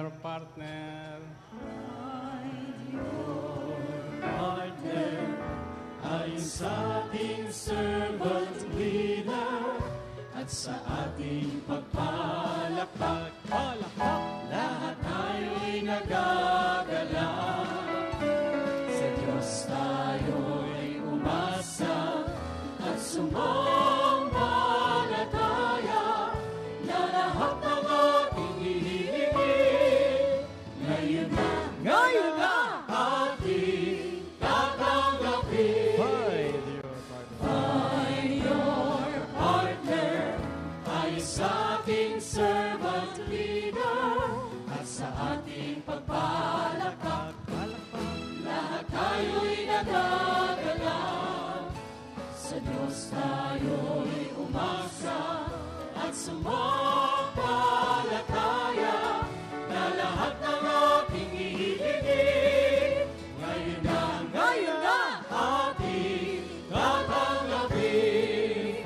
your partner. Find your partner ay sa ating servant leader at sa ating pagpalakpak. Lahat tayo'y nagagalak. Sa Diyos tayo'y umasa at sumampalataya na lahat ng ating hihingin ngayon na ating tatanggapin. Find your partner ay sa ating servant leader at sa ating pagpalakpak. Lahat tayo'y nagagalak. Sa Diyos tayo'y umasa at sumampalataya na lahat ng ating hihingin ngayon na ating tatanggapin.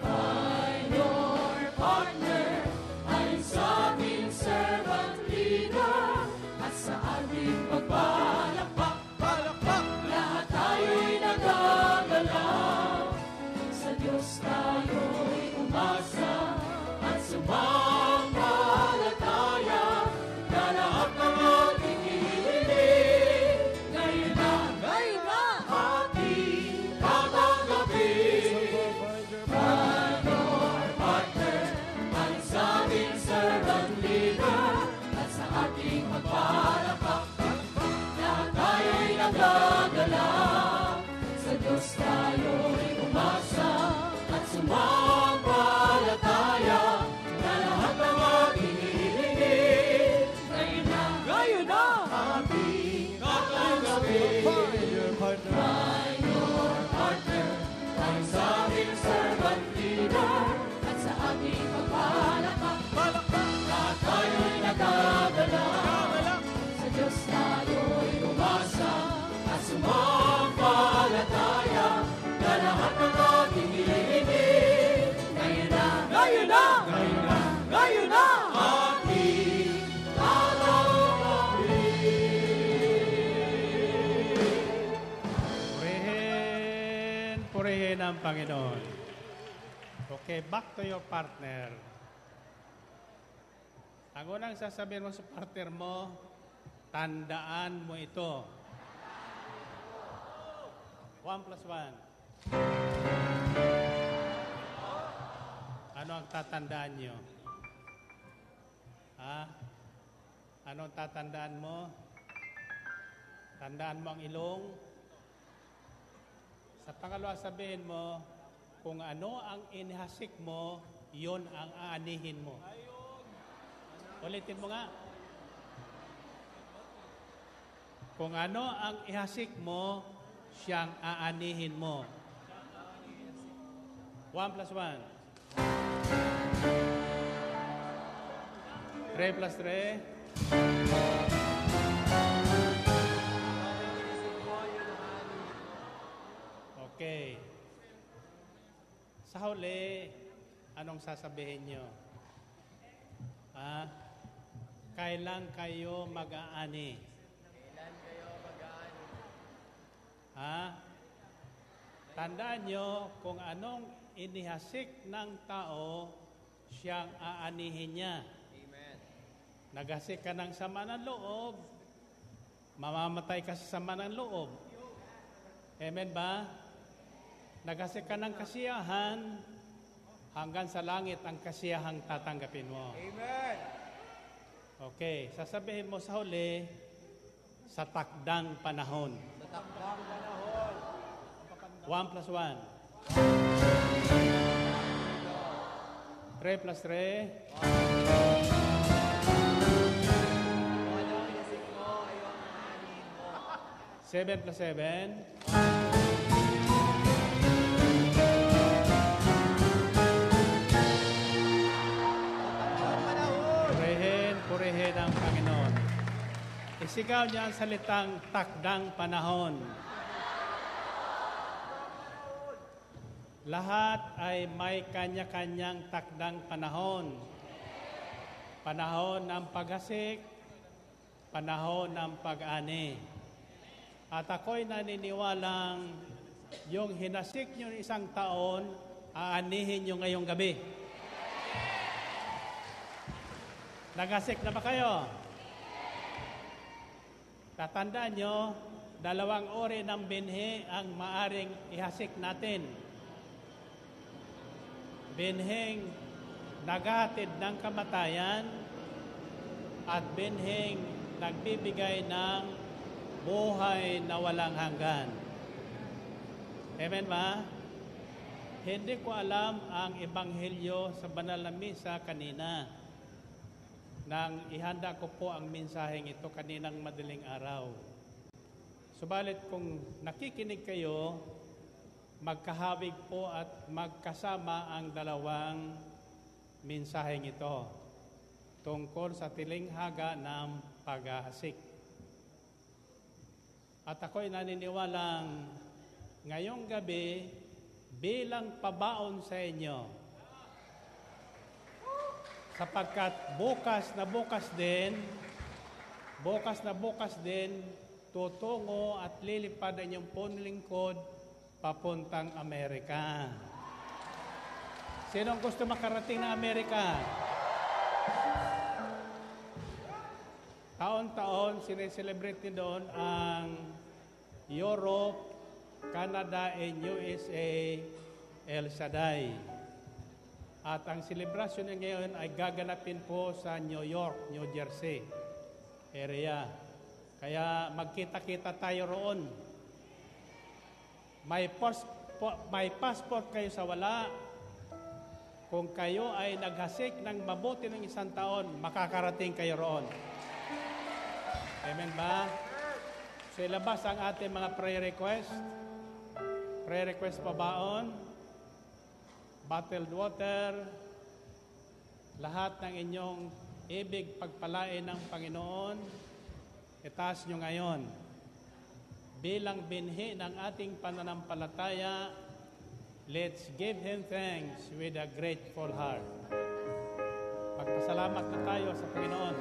Find your partner ay sa ating servant leader at sa ating pagpalakpak. Lahat tayo'y nagagalak. Sa Diyos tayo'y umasa at sumampalataya na lahat ng ating hihingin ngayon na ating tatanggapin. Find your partner ay sa ating servant leader at sa ating pagpalakpak. Lahat tayo'y nagagalak. Sa Diyos tayo'y umasa at sumampalataya na lahat ng ating hihingin ngayon na ating tatanggapin. Find your partner ay sa ating servant leader at sa ating pagpalakpak. Lahat tayo'y nagagalak. Sa Diyos tayo'y umasa at sumampalataya na lahat ng ating hihingin ngayon na ating tatanggapin. Purihin ang Panginoon. Okay, back to your partner. Ang unang sasabihin mo sa partner mo, tandaan mo ito. 1 plus 1. Ano ang tatandaan nyo? Ano ang tatandaan mo? Tandaan mo ang ilong. Sa pangalawa, sabihin mo, kung ano ang inihasik mo, yon ang aanihin mo. Ulitin mo nga. Kung ano ang ihasik mo, siyang aanihin mo. 1 plus 1. 3 plus 3. Okay. Sa huli, anong sasabihin nyo? Kailan kayo mag-aani? Tandaan nyo, kung anong inihasik ng tao, siyang aanihin niya. Amen. Naghasik ka ng sama ng loob, mamamatay ka sa sama ng loob. Amen ba? Naghasik ka ng kasiyahan, hanggang sa langit ang kasiyahang tatanggapin mo. Amen. Okay, sasabihin mo sa huli, sa takdang panahon. Sa takdang panahon. 1 plus 1. 3 plus 3. 7 plus 7. Purihin ang Panginoon. Isigaw niya ang salitang takdang panahon. Lahat ay may kanya-kanyang takdang panahon. Panahon ng paghasik, panahon ng pag-ani. At ako'y naniniwalang yung hinasik nyo isang taon, aanihin nyo ngayong gabi. Naghasik na ba kayo? Tatandaan nyo, 2 uri ng binhi ang maaring ihasik natin. Binhing naghahatid ng kamatayan at binhing nagbibigay ng buhay na walang hanggan. Amen ba? Hindi ko alam ang ebanghelyo sa banal na misa kanina. Nang ihanda ko po ang mensaheng ito kaninang madaling araw. Subalit kung nakikinig kayo, magkahawig po at magkasama ang 2 mensaheng ito tungkol sa tilinghaga ng paghahasik. At ako'y naniniwalang ngayong gabi bilang pabaon sa inyo, sapagkat bukas na bukas din, tutungo at lilipad ang inyong punlingkod papuntang Amerika. Sinong gusto makarating na Amerika? Taon-taon, sineselebrate din doon ang Europe, Canada, and USA, El Shaddai. At ang selebrasyon niya ngayon ay gaganapin po sa New York, New Jersey area. Kaya magkita-kita tayo roon. May passport kayo sa wala. Kung kayo ay naghasik ng mabuti ng 1 taon, makakarating kayo roon. Amen ba? So ilabas ang ating mga prayer request. Prayer request pabaon. Bottled water, lahat ng inyong ibig pagpalain ng Panginoon, itaas nyo ngayon. Bilang binhi ng ating pananampalataya, let's give Him thanks with a grateful heart. Magpasalamat na tayo sa Panginoon.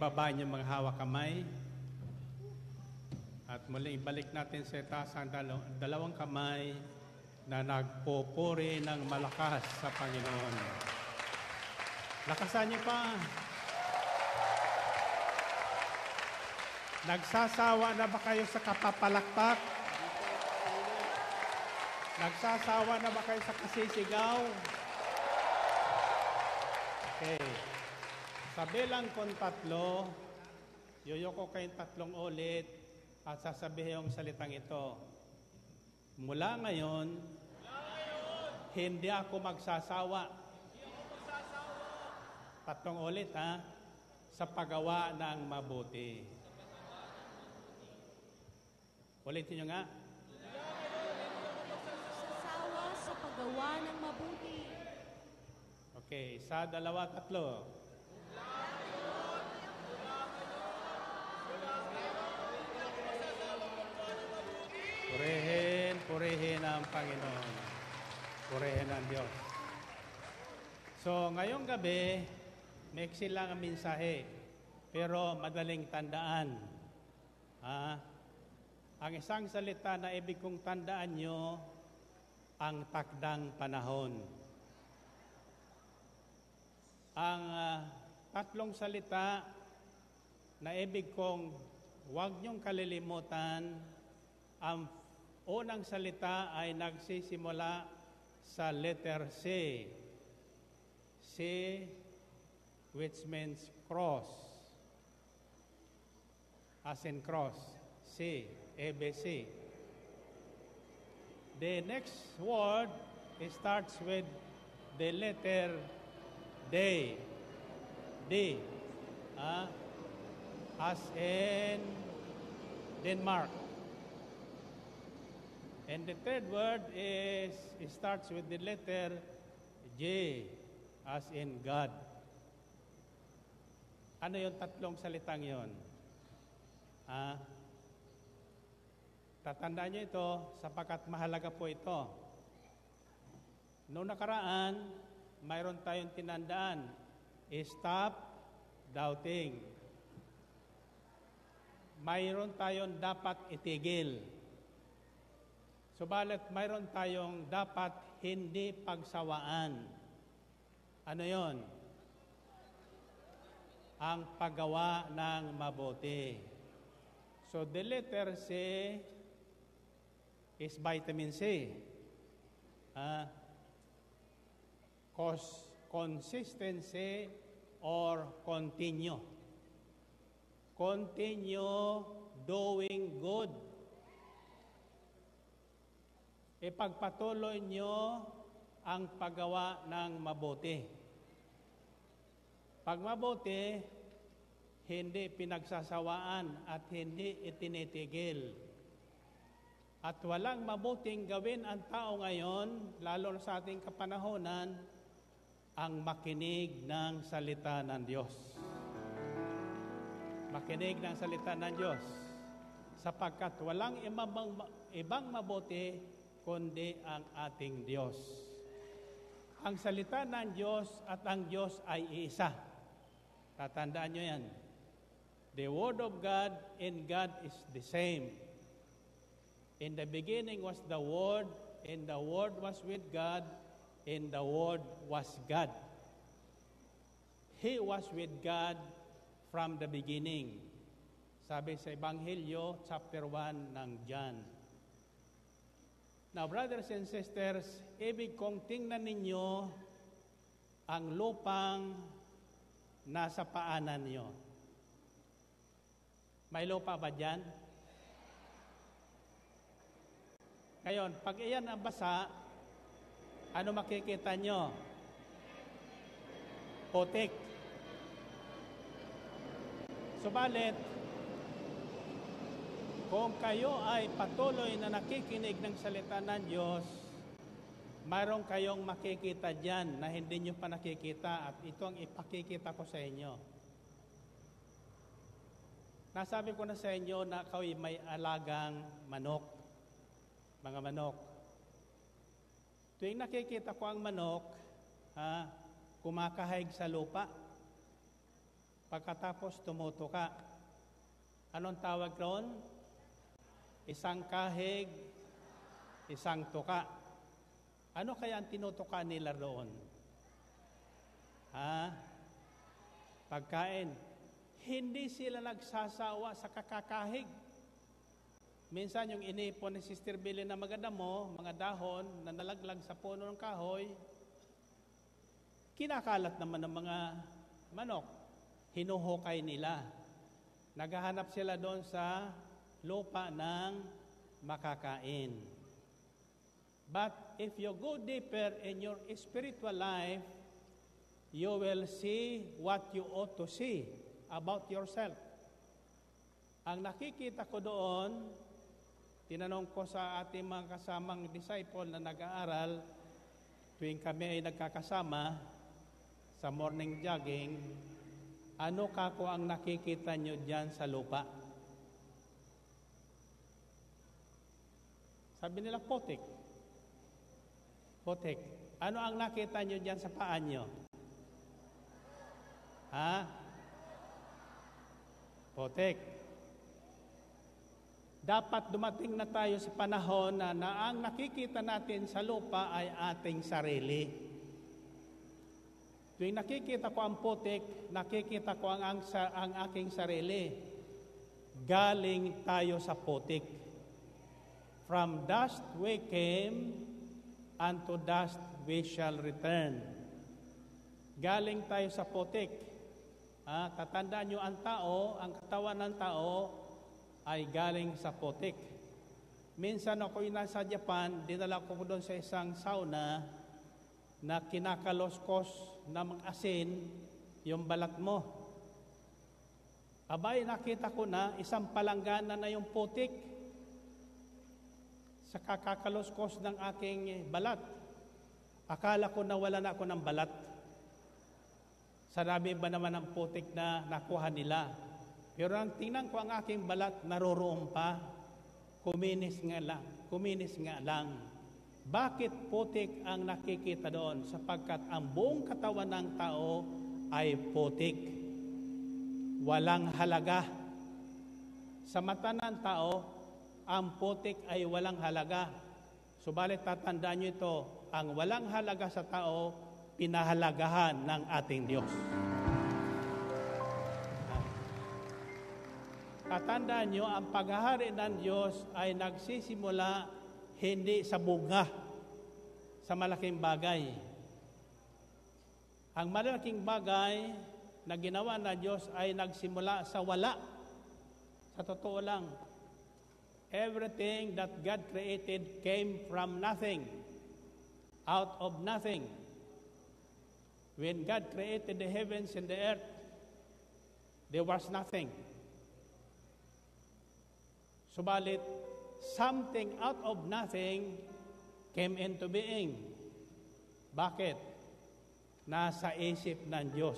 ibaba niyo mga hawak kamay. At muli ibalik natin sa itaas ang dalawang kamay na nagpupuri ng malakas sa Panginoon. Lakasan niyo pa. Nagsasawa na ba kayo sa kapapalakpak? Nagsasawa na ba kayo sa kasisigaw? Okay. Sa bilang kong 3, yuyoko kayong 3 ulit at sasabihin yung salitang ito. Mula ngayon, hindi ako magsasawa. 3 ulit sa paggawa ng mabuti. Ulitin nyo nga. Sasawa sa paggawa ng mabuti. Okay, 1, 2, 3. Purihin ang Panginoon. Purihin ang Diyos. So, ngayong gabi, maiksi lang ang mensahe, pero madaling tandaan. Ang isang salita na ibig kong tandaan nyo, ang takdang panahon. Ang 3 salita na ibig kong huwag nyong kalilimutan, ang unang salita ay nagsisimula sa letter C. C, which means cross. As in cross. C, ABC. The next word starts with the letter D. D. As in Denmark. And the third word starts with the letter J, as in God. Ano yung 3 salitang yon? Tatandaan nyo ito sapagkat mahalaga po ito. Noong nakaraan, mayroon tayong tinandaan. Stop doubting. Mayroon tayong dapat itigil. Subalit mayroon tayong dapat hindi pagsawaan. Ano yon? Ang paggawa ng mabuti. So the letter C is vitamin C. Consistency or continue. Continue doing good. Ipagpatuloy nyo ang paggawa ng mabuti. Pag mabuti, hindi pinagsasawaan at hindi itinitigil. At walang mabuting gawin ang tao ngayon, lalo na sa ating kapanahonan, ang makinig ng salita ng Diyos. Makinig ng salita ng Diyos. Sapagkat walang ibang mabuti kundi ang ating Diyos. Ang salita ng Diyos at ang Diyos ay iisa. Tatandaan nyo yan. The Word of God and God is the same. In the beginning was the Word, and the Word was with God, and the Word was God. He was with God from the beginning. Sabi sa Ebanghelyo, chapter 1 ng John. Now, brothers and sisters, ibig kong tingnan ninyo ang lupang nasa paanan nyo. May lupa ba dyan? Ngayon, pag iyan ang basa, ano makikita nyo? Putik. Subalit, kung kayo ay patuloy na nakikinig ng salita ng Diyos, mayroon kayong makikita dyan na hindi nyo pa nakikita at ito ang ipakikita ko sa inyo. Nasabi ko na sa inyo na kayo may alagang manok, mga manok. Tuwing nakikita ko ang manok, kumakahig sa lupa. pagkatapos tumutuka. Anong tawag roon? Isang kahig, isang tuka. Ano kaya ang tinutuka nila roon? Pagkain. Hindi sila nagsasawa sa kakakahig. Minsan yung inipon ni Sister Billy na maganda mo, mga dahon na nalaglag sa puno ng kahoy, kinakalat naman ng mga manok. Hinuhukay nila. Naghahanap sila doon sa lupa ng makakain. But if you go deeper in your spiritual life, you will see what you ought to see about yourself. Ang nakikita ko doon, tinanong ko sa ating mga kasamang disciple na nag-aaral, tuwing kami ay nagkakasama sa morning jogging, ano kako ang nakikita nyo dyan sa lupa? Sabi nila, putik. Putik. Ano ang nakita nyo dyan sa paan nyo? Putik. Dapat dumating na tayo sa panahon na ang nakikita natin sa lupa ay ating sarili. Tuwing nakikita ko ang putik, nakikita ko ang aking sarili. Galing tayo sa putik. From dust we came, and to dust we shall return. Galing tayo sa putik. Tatandaan nyo ang tao, ang katawan ng tao ay galing sa putik. Minsan ako'y nasa Japan, dinala ko doon sa isang sauna na kinakaloskos ng asin yung balat mo. Abay, nakita ko na isang palanggana na yung putik sa kakakaloskos ng aking balat. Akala ko na wala na ako ng balat. Sarabi ba naman ang putik na nakuha nila? Pero ang tingnan ko ang aking balat, naroroon pa. Kuminis nga lang. Bakit putik ang nakikita doon? Sapagkat ang buong katawan ng tao ay putik. Walang halaga. Sa mata ng tao, ang putik ay walang halaga. Subalit tatandaan nyo ito, ang walang halaga sa tao, pinahalagahan ng ating Diyos. Tatandaan nyo, ang paghahari ng Diyos ay nagsisimula hindi sa bunga, sa malaking bagay. Ang malaking bagay na ginawa ng Diyos ay nagsimula sa wala. Sa totoo lang, everything that God created came from nothing, out of nothing. When God created the heavens and the earth, there was nothing. Subalit, something out of nothing came into being. Bakit? Nasa isip ng Diyos.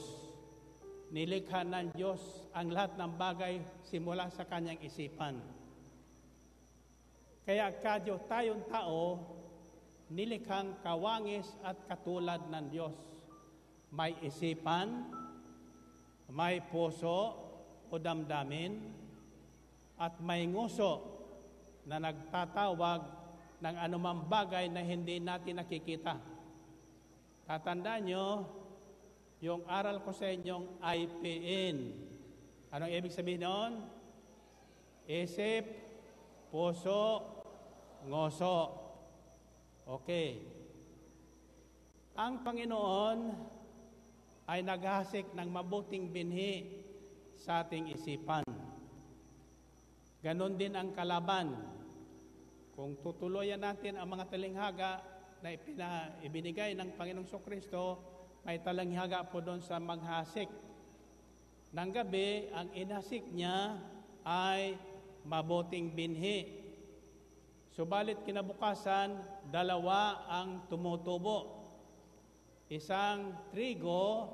Nilikha ng Diyos ang lahat ng bagay simula sa kanyang isipan. Kaya tayong tao, nilikhang kawangis at katulad ng Diyos. May isipan, may puso o damdamin, at may nguso na nagtatawag ng anumang bagay na hindi natin nakikita. Tatandaan nyo, yung aral ko sa inyong IPN. Anong ibig sabihin noon? Isip, puso, ngoso. Okay. Ang Panginoon ay naghasik ng mabuting binhi sa ating isipan. Ganon din ang kalaban. Kung tutuloyan natin ang mga talinghaga na ibinigay ng Panginoong Kristo, may talinghaga po doon sa maghasik. Nang gabi, ang inhasik niya ay mabuting binhi. Subalit kinabukasan, dalawa ang tumutubo. Isang trigo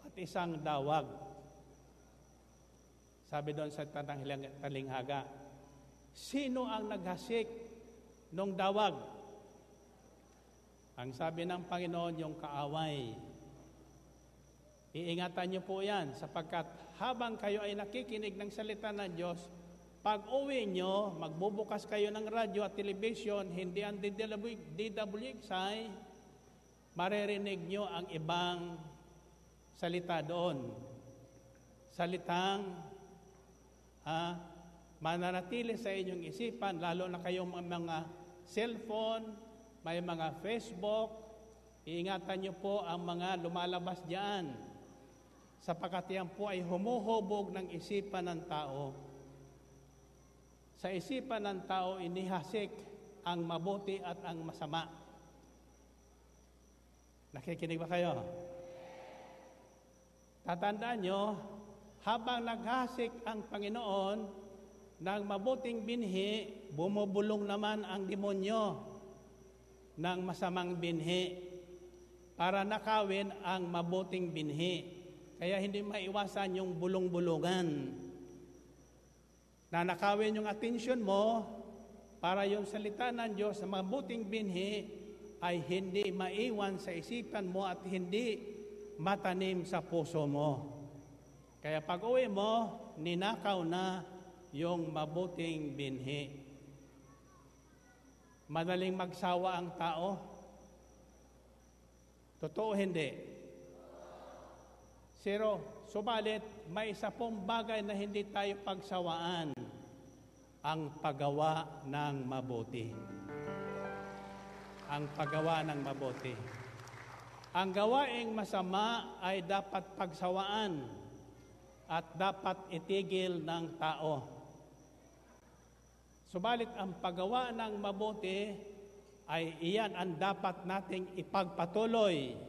at isang dawag. Sabi doon sa talinghaga, sino ang naghasik nung dawag? Ang sabi ng Panginoon, yung kaaway. Iingatan niyo po yan sapagkat habang kayo ay nakikinig ng salita ng Diyos, pag uwi nyo, magbubukas kayo ng radyo at television, hindi ang DWXI, maririnig nyo ang ibang salita doon. Salitang mananatili sa inyong isipan, lalo na kayong mga cellphone, may mga Facebook, iingatan nyo po ang mga lumalabas diyan, sapagkat yan po ay humuhubog ng isipan ng tao. Sa isipan ng tao, inihasik ang mabuti at ang masama. Nakikinig ba kayo? Tatandaan nyo, habang naghasik ang Panginoon ng mabuting binhi, bumubulong naman ang demonyo ng masamang binhi para nakawin ang mabuting binhi. Kaya hindi maiwasan yung bulong-bulungan. Na nakawin yung atensyon mo para yung salita ng Diyos na mabuting binhi ay hindi maiwan sa isipan mo at hindi matanim sa puso mo. Kaya pag uwi mo, ninakaw na yung mabuting binhi. Madaling magsawa ang tao? Totoo hindi? Subalit, may isa pong bagay na hindi tayo pagsawaan, ang paggawa ng mabuti. Ang paggawa ng mabuti. Ang gawaing masama ay dapat pagsawaan at dapat itigil ng tao. Subalit, ang paggawa ng mabuti ay iyan ang dapat nating ipagpatuloy.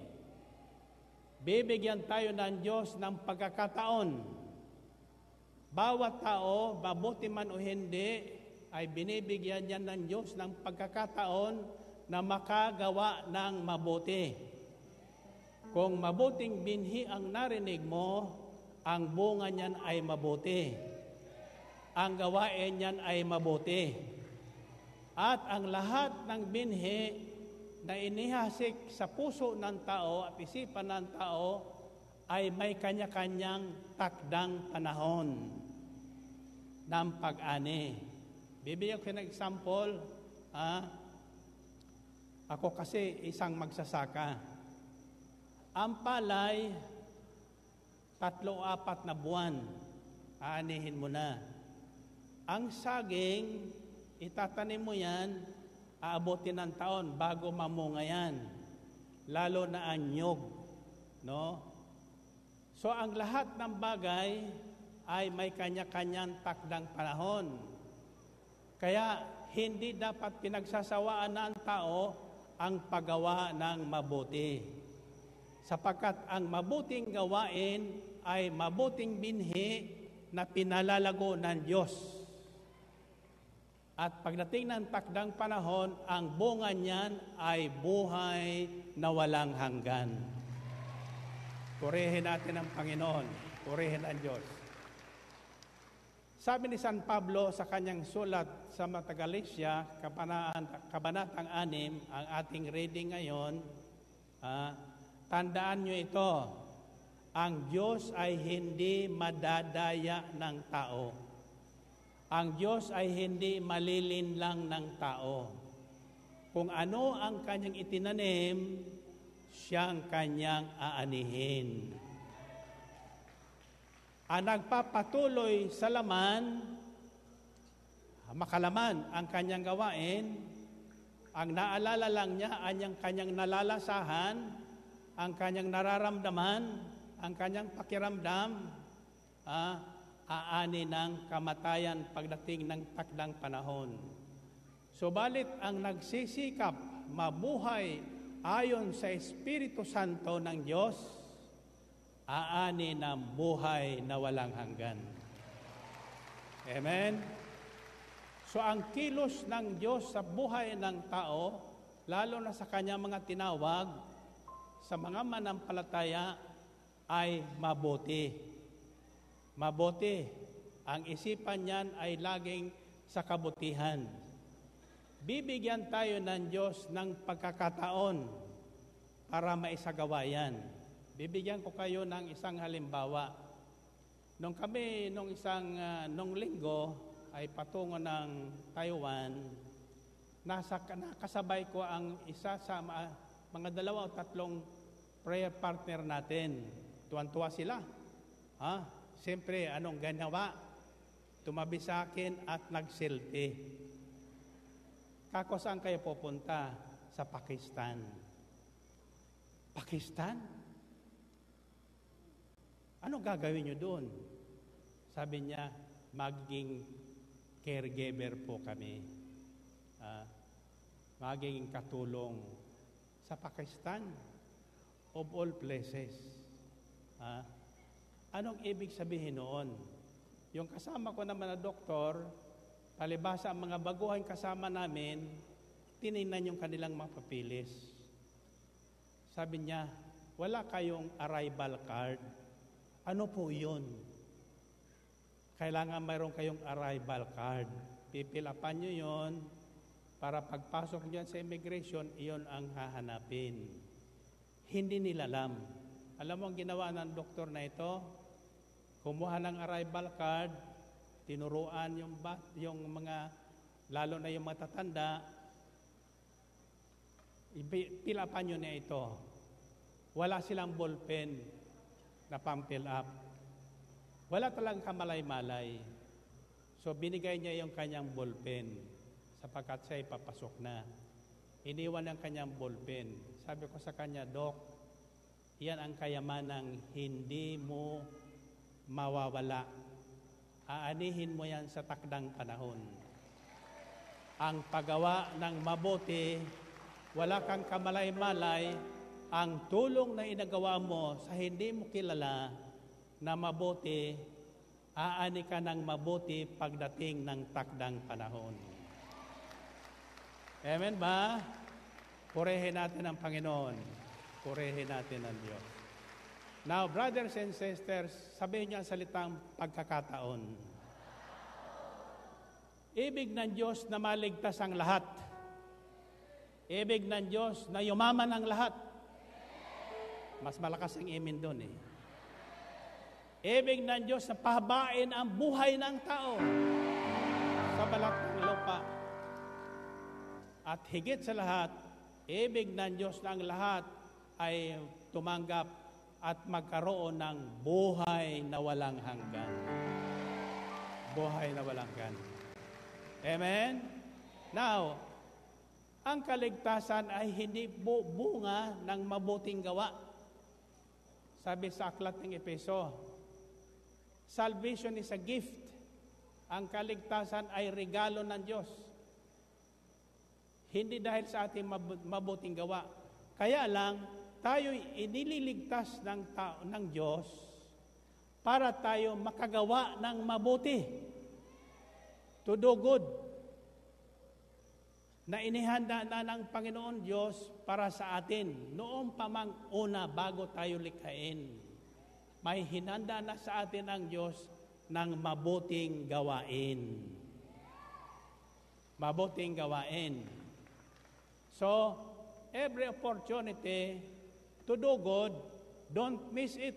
Bibigyan tayo ng Diyos ng pagkakataon. Bawat tao, mabuti man o hindi, ay binibigyan niya ng Diyos ng pagkakataon na makagawa ng mabuti. Kung mabuting binhi ang narinig mo, ang bunga niyan ay mabuti. Ang gawain niyan ay mabuti. At ang lahat ng binhi na inihasik sa puso ng tao at isipan ng tao ay may kanya-kanyang takdang panahon ng pag-ani. Bibigyan ko ng example. Ako kasi isang magsasaka. Ang palay, 3-4 na buwan, aanihin mo na. Ang saging, itatanim mo yan, aabutin ng taon bago mamunga yan. Lalo na ang nyog. No? So ang lahat ng bagay ay may kanya-kanyang takdang panahon. Kaya hindi dapat pinagsasawaan ng tao ang paggawa ng mabuti. Sapagkat ang mabuting gawain ay mabuting binhi na pinalalago ng Diyos. At pagdating ng takdang panahon, ang bunga niyan ay buhay na walang hanggan. Purihin natin ang Panginoon. Purihin ang Diyos. Sabi ni San Pablo sa kanyang sulat sa mga Galatia, Kabanatang 6, ang ating reading ngayon, tandaan nyo ito, ang Diyos ay hindi madadaya ng tao. Ang Diyos ay hindi malilinlang ng tao. Kung ano ang kanyang itinanim, siyang kanyang aanihin. Ang nagpapatuloy sa laman, makalaman ang kanyang gawain, ang naalala lang niya ang kanyang nalalasahan, ang kanyang nararamdaman, ang kanyang pakiramdam, aani ng kamatayan pagdating ng takdang panahon. Subalit ang nagsisikap mabuhay ayon sa Espiritu Santo ng Diyos, aani ng buhay na walang hanggan. Amen? So ang kilos ng Diyos sa buhay ng tao, lalo na sa kanyang mga tinawag, sa mga manampalataya, ay mabuti. Mabuti. Ang isipan niyan ay laging sa kabutihan. Bibigyan tayo ng Diyos ng pagkakataon para maisagawa yan. Bibigyan ko kayo ng isang halimbawa. Nung nung linggo ay patungo ng Taiwan, nakasabay ko ang isa sa mga 2 o 3 prayer partner natin. Tuwan-tuwa sila. Siyempre, anong ginawa? Tumabi sa akin at nag-selfie. Kako, saan kayo pupunta? Sa Pakistan. Pakistan? Ano gagawin nyo doon? Sabi niya, magiging caregiver po kami. Magiging katulong sa Pakistan, of all places. Anong ibig sabihin noon? Yung kasama ko naman na doktor, palibasa ang mga baguhang kasama namin, tinignan yung kanilang mga papilis. Sabi niya, wala kayong arrival card. Ano po yun? Kailangan mayroon kayong arrival card. Pipilapan nyo yun para pagpasok nyo sa immigration, iyon ang hahanapin. Hindi nila alam. Alam mo ang ginawa ng doktor na ito? Kumuha ng arrival card, tinuruan yung mga, lalo na yung matatanda, pilapan nyo na ito. Wala silang ballpen na pang-fill up. Wala talagang kamalay-malay. So binigay niya yung kanyang ballpen sapagkat siya ipapasok na. Iniwan ang kanyang ballpen. Sabi ko sa kanya, Dok, yan ang kayamanang hindi mo mawawala. Aanihin mo yan sa takdang panahon. Ang paggawa ng mabuti, wala kang kamalay-malay, ang tulong na inagawa mo sa hindi mo kilala na mabuti, aani ka ng mabuti pagdating ng takdang panahon. Amen ba? Purihin natin ang Panginoon. Purihin natin ang Diyos. Now, brothers and sisters, sabihin niyo ang salitang pagkakataon. Ibig ng Diyos na maligtas ang lahat. Ibig ng Diyos na yumaman ang lahat. Mas malakas ang amen doon eh. Ibig ng Diyos na pahabain ang buhay ng tao sa balat ng lupa. At higit sa lahat, ibig ng Diyos na ang lahat ay tumanggap at magkaroon ng buhay na walang hanggan. Buhay na walang hanggan. Amen? Now, ang kaligtasan ay hindi bunga ng mabuting gawa. Sabi sa aklat ng Efeso, salvation is a gift. Ang kaligtasan ay regalo ng Diyos. Hindi dahil sa ating mabuting gawa. Kaya lang, tayo'y inililigtas ng Diyos para tayo makagawa ng mabuti. To do good. Na inihanda na ng Panginoon Diyos para sa atin. Noong pamang una bago tayo likhain, may hinanda na sa atin ang Diyos ng mabuting gawain. Mabuting gawain. So, every opportunity to do good, don't miss it.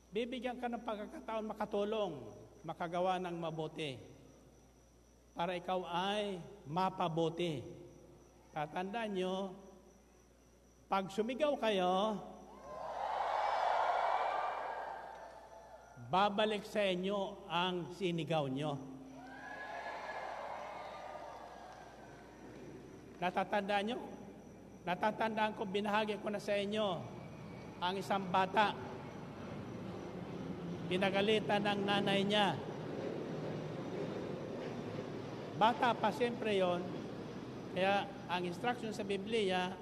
Bibigyan ka ng pagkakataon makatulong, makagawa ng mabuti para ikaw ay mapabuti. Tatandaan nyo, pag sumigaw kayo, babalik sa inyo ang sinigaw nyo. Natatandaan nyo? Natatandaan ko, binahagi ko na sa inyo ang isang bata. Pinagalitan ng nanay niya. Bata pa siyempre yon. Kaya ang instruction sa Biblia,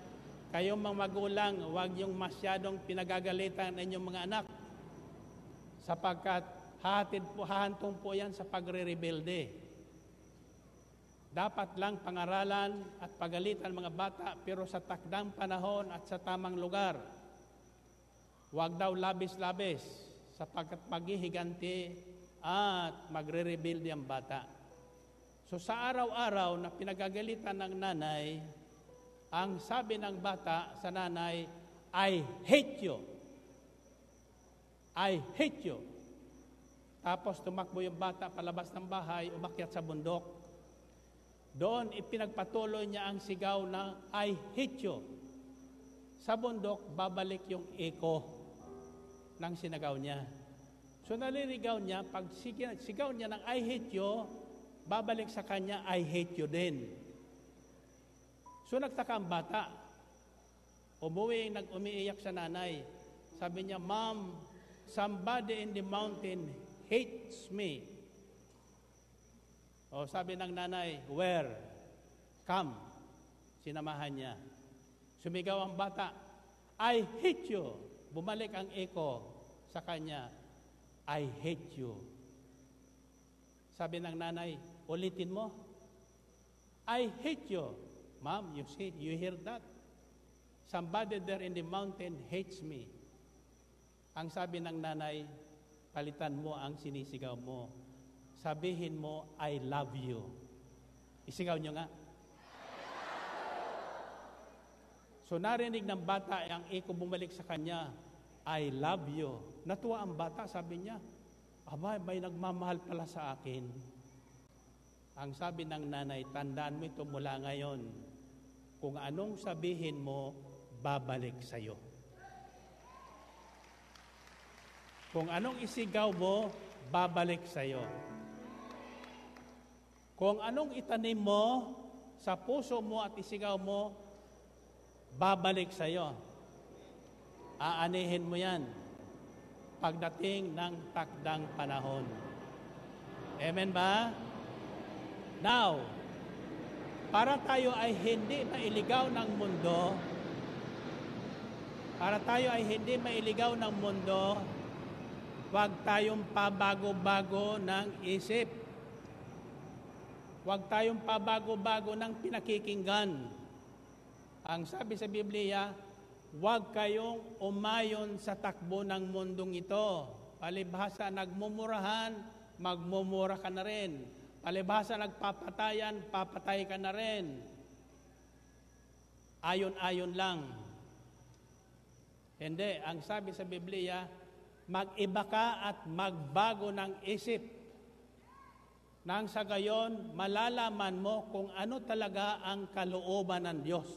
kayong mga magulang, huwag yung masyadong pinagagalitan ng inyong mga anak. Sapagkat hahantong po yan sa pagre-rebelde. Dapat lang pangaralan at pagalitan mga bata, pero sa takdang panahon at sa tamang lugar. Huwag daw labis-labis, sapagkat maghihiganti at magre-rebelde ang bata. So sa araw-araw na pinagagalitan ng nanay, ang sabi ng bata sa nanay, I hate you. I hate you. Tapos tumakbo yung bata palabas ng bahay, umakyat sa bundok. Doon ipinagpatuloy niya ang sigaw na I hate you. Sa bundok, babalik yung echo ng sinagaw niya. So naliligaw niya, pag sigaw niya ng I hate you, babalik sa kanya, I hate you din. So nagtaka ang bata. Umiiyak sa nanay. Sabi niya, Mom, somebody in the mountain hates me. O sabi ng nanay, where? Come. Sinamahan niya. Sumigaw ang bata, I hate you. Bumalik ang echo sa kanya, I hate you. Sabi ng nanay, ulitin mo. I hate you. Mom, you hear that? Somebody there in the mountain hates me. Ang sabi ng nanay, palitan mo ang sinisigaw mo. Sabihin mo, I love you. Isigaw nyo nga. So narinig ng bata, ang echo bumalik sa kanya, I love you. Natuwa ang bata, sabi niya, aba, may nagmamahal pala sa akin. Ang sabi ng nanay, tandaan mo ito mula ngayon. Kung anong sabihin mo, babalik sa'yo. Kung anong isigaw mo, babalik sa'yo. Kung anong itanim mo sa puso mo at isigaw mo, babalik sa'yo. Aanihin mo yan pagdating ng takdang panahon. Amen ba? Now, para tayo ay hindi mailigaw ng mundo, huwag tayong pabago-bago ng isip. Huwag tayong pabago-bago ng pinakikinggan. Ang sabi sa Biblia, huwag kayong umayon sa takbo ng mundong ito. Palibhasa nagmumurahan, magmumura ka na rin. Palibhasa nagpapatayan, papatay ka na rin. Ayon-ayon lang. Hindi, ang sabi sa Biblia, mag-iba ka at magbago ng isip. Nang sa gayon, malalaman mo kung ano talaga ang kalooban ng Diyos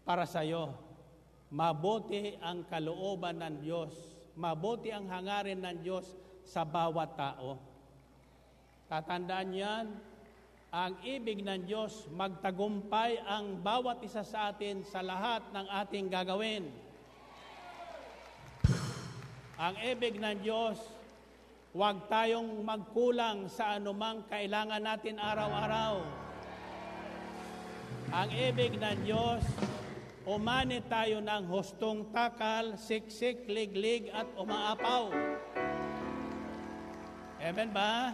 para sa iyo. Mabuti ang kalooban ng Diyos. Mabuti ang hangarin ng Diyos sa bawat tao. Tatandaan yan, ang ibig ng Diyos, magtagumpay ang bawat isa sa atin sa lahat ng ating gagawin. Ang ibig ng Diyos, huwag tayong magkulang sa anumang kailangan natin araw-araw. Ang ibig ng Diyos, umani tayo ng hustong takal, siksik, liglig at umaapaw. Amen ba?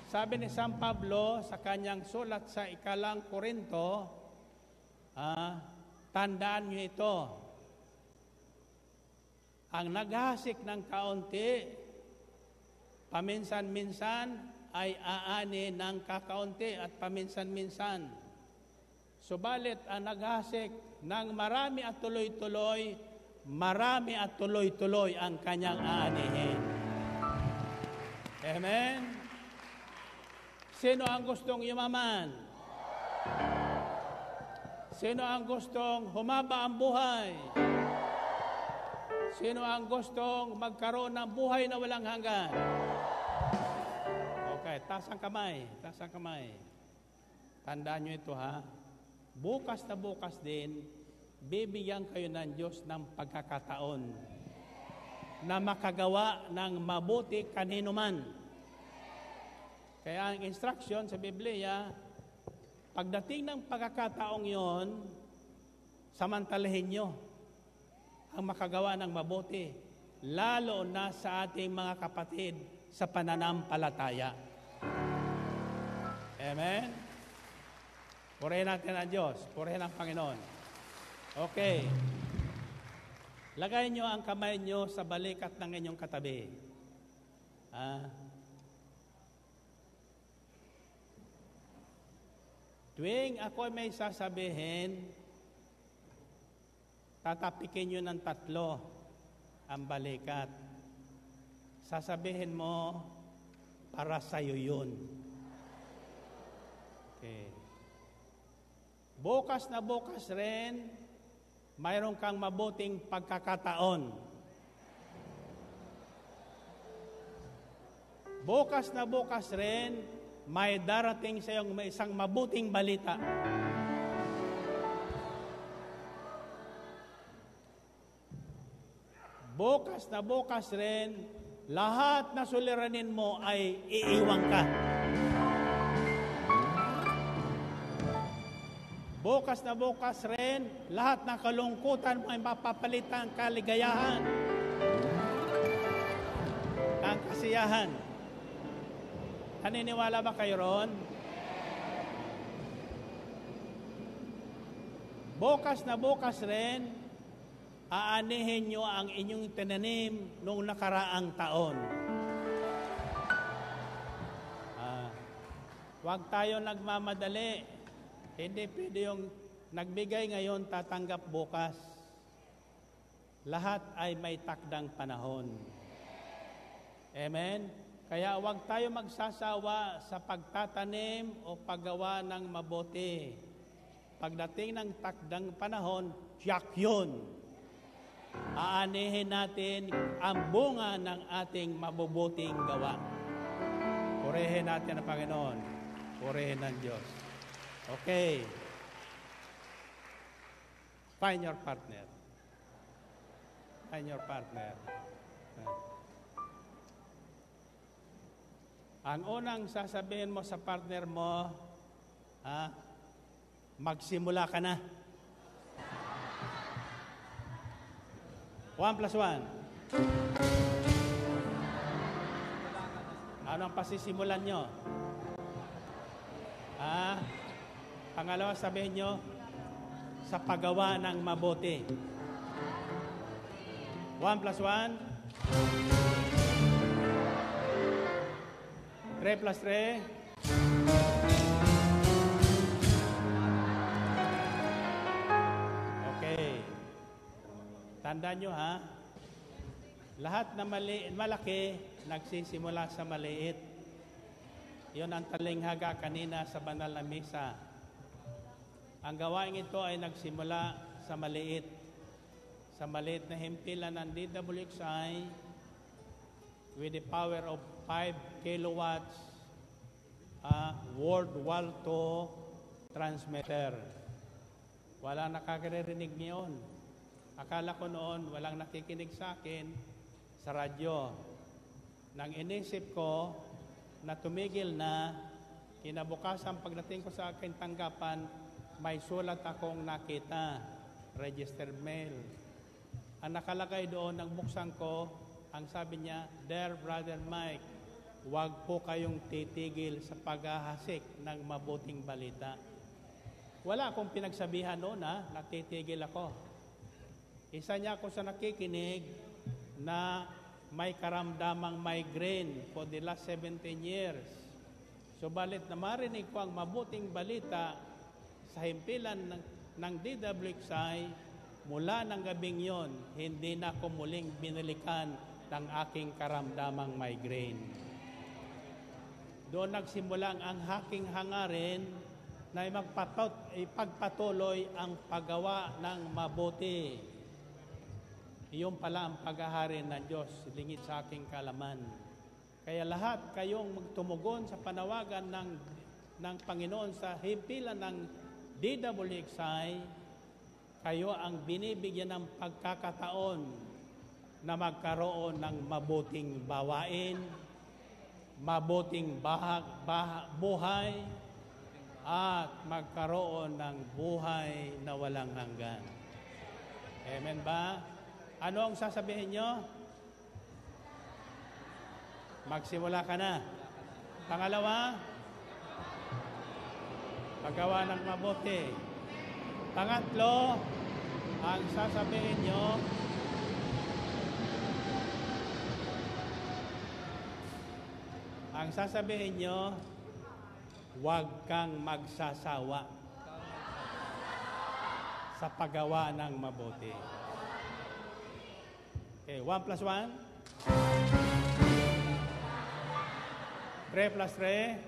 Sabi ni San Pablo sa kanyang sulat sa 2 Korinto, tandaan niyo ito. Ang naghasik ng kaunti, paminsan-minsan ay aani ng kakaunti at paminsan-minsan. Subalit ang naghasik ng marami at tuloy-tuloy, marami at tuloy-tuloy ang kanyang aanihin. Amen? Sino ang gustong yumaman? Sino ang gustong humaba ang buhay? Sino ang gustong magkaroon ng buhay na walang hanggan? Okay, taas ang kamay. Taas ang kamay. Tandaan nyo ito ha. Bukas na bukas din, bibigyan kayo ng Diyos ng pagkakataon na makagawa ng mabuti kanino man. Kaya ang instruction sa Biblia, pagdating ng pagkakataong yon, samantalahin nyo ang makagawa ng mabuti, lalo na sa ating mga kapatid sa pananampalataya. Amen? Purihin natin ang Diyos. Purihin ang Panginoon. Okay. Lagay nyo ang kamay nyo sa balikat ng inyong katabi. Tuwing ako may sasabihin, tatapikin nyo ng 3 ang balikat. Sasabihin mo, para sa'yo yun. Okay. Bukas na bukas rin, mayroon kang mabuting pagkakataon. Bukas na bukas rin, may darating sa iyong may isang mabuting balita. Bukas na bukas rin, lahat na suliranin mo ay iiwan ka. Bukas na bukas rin, lahat ng kalungkutan mo ay mapapalitan ng kaligayahan, ng kasiyahan. Naniniwala ba kayo ron? Bukas na bukas rin, aanihin nyo ang inyong tinanim noong nakaraang taon. Huwag tayo nagmamadali. Hindi pwede yung nagbigay ngayon, tatanggap bukas. Lahat ay may takdang panahon. Amen? Kaya huwag tayo magsasawa sa pagtatanim o paggawa ng mabuti. Pagdating ng takdang panahon, tiyak yun. Aanihin natin ang bunga ng ating mabubuting gawa. Purihin natin ang Panginoon. Purihin ng Diyos. Okay. Find your partner. Find your partner. Ang unang sasabihin mo sa partner mo, magsimula ka na. 1 plus 1. Ano ang pasisimulan nyo? Pangalawa, sabihin nyo, sa paggawa ng mabuti. 1 plus 1. 3 plus 3. Okay. Tandaan nyo lahat na malaki, nagsisimula sa maliit. Yun ang talinghaga kanina sa banal na misa. Ang gawain ito ay nagsimula sa maliit. Sa maliit na himpilan ng DWXI with the power of 5 kilowatts World War II transmitter. Walang nakakarinig ngayon. Akala ko noon walang nakikinig sa akin sa radyo. Nang inisip ko na tumigil na, kinabukasan pagdating ko sa aking tanggapan, may sulat akong nakita, registered mail. Ang nakalagay doon, nagbuksan ko, ang sabi niya, Dear Brother Mike, huwag po kayong titigil sa paghahasik ng mabuting balita. Wala akong pinagsabihan noon natitigil ako. Isa niya ako sa nakikinig na may karamdamang migraine for the last 17 years. Subalit na marinig ko ang mabuting balita sa himpilan ng DWXI, mula ng gabing yon, hindi na ako muling binalikan ng aking karamdamang migraine. Doon nagsimula ang aking hangarin na ipagpatuloy ang paggawa ng mabuti. Iyon pala ang paghahari ng Diyos, lingid sa aking kalaman. Kaya lahat kayong magtumugon sa panawagan ng Panginoon sa himpilan ng DWXI, kayo ang binibigyan ng pagkakataon na magkaroon ng mabuting bawain, mabuting buhay, at magkaroon ng buhay na walang hanggan. Amen ba? Ano ang sasabihin nyo? Magsimula ka na. Pangalawa, paggawa ng mabuti. Pangatlo, ang sasabihin nyo, huwag kang magsasawa sa paggawa ng mabuti. Okay, 1 plus 1? 3 plus 3?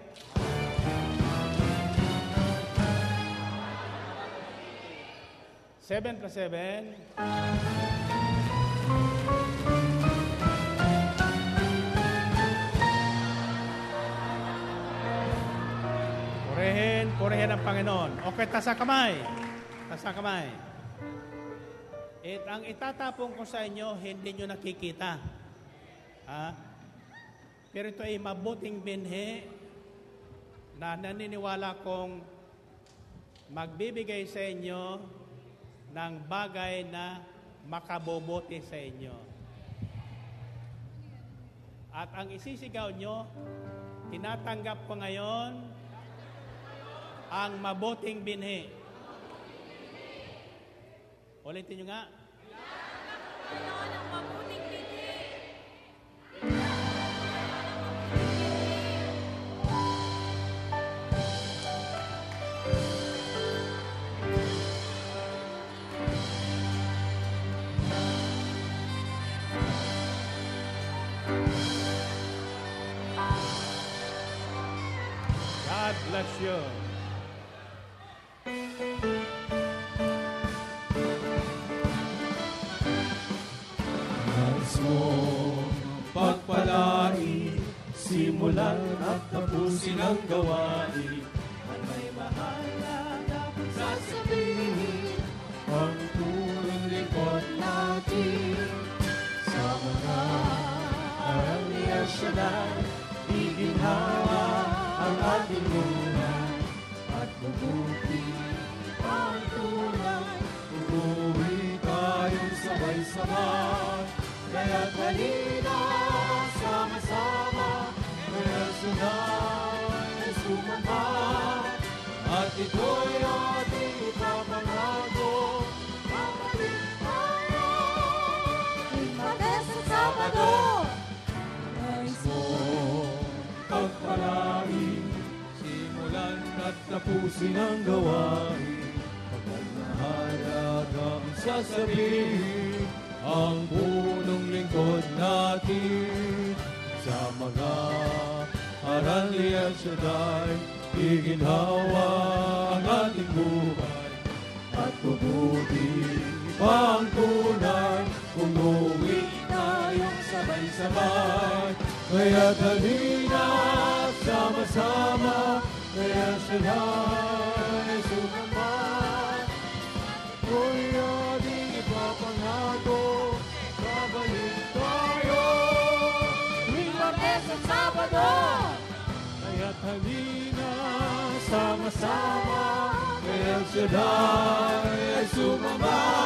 7 plus 7? Purihin ang Panginoon. Okay, tasa kamay. Tasa kamay. Ang itatapon ko sa inyo, hindi nyo nakikita. Ha? Pero ito ay mabuting binhi na naniniwala kong magbibigay sa inyo ng bagay na makabubuti sa inyo. At ang isisigaw nyo, tinatanggap ko ngayon ang mabuting binhi. Ulitin nyo nga. Ngayon ang mabuting binhi. God bless you. Nais mo pagpalain, simulan at tapusin ang gawain. At may mahal na dapat sasabihin, ang tulong lingkod natin. Sa mga aral ni El Shaddai, iginhawa ang ating buhay. At mabuti ang tunay, uuwi tayong sabay-sabay. Kaya't halina, sama-sama, kaya sunay ay sumama. At ito'y ating ipapangako, babalik tayo. Martes at Sabado. Nais mo pagpalain, simulan at tapusin ang gawain. Pagmamahal ang sasabihin, ang punong lingkod natin. Sa mga aral ni El Shaddai, iginhawa ang ating buhay. At mabuti pa ang tunay, umuwi tayong sabay-sabay. Kaya't halina, sama-sama, kay El Shaddai sumama. Ako'y ating ipapangako, babalik tayo. Martes at Sabado. Kaya't halina, sama-sama, kay El Shaddai ay sumama.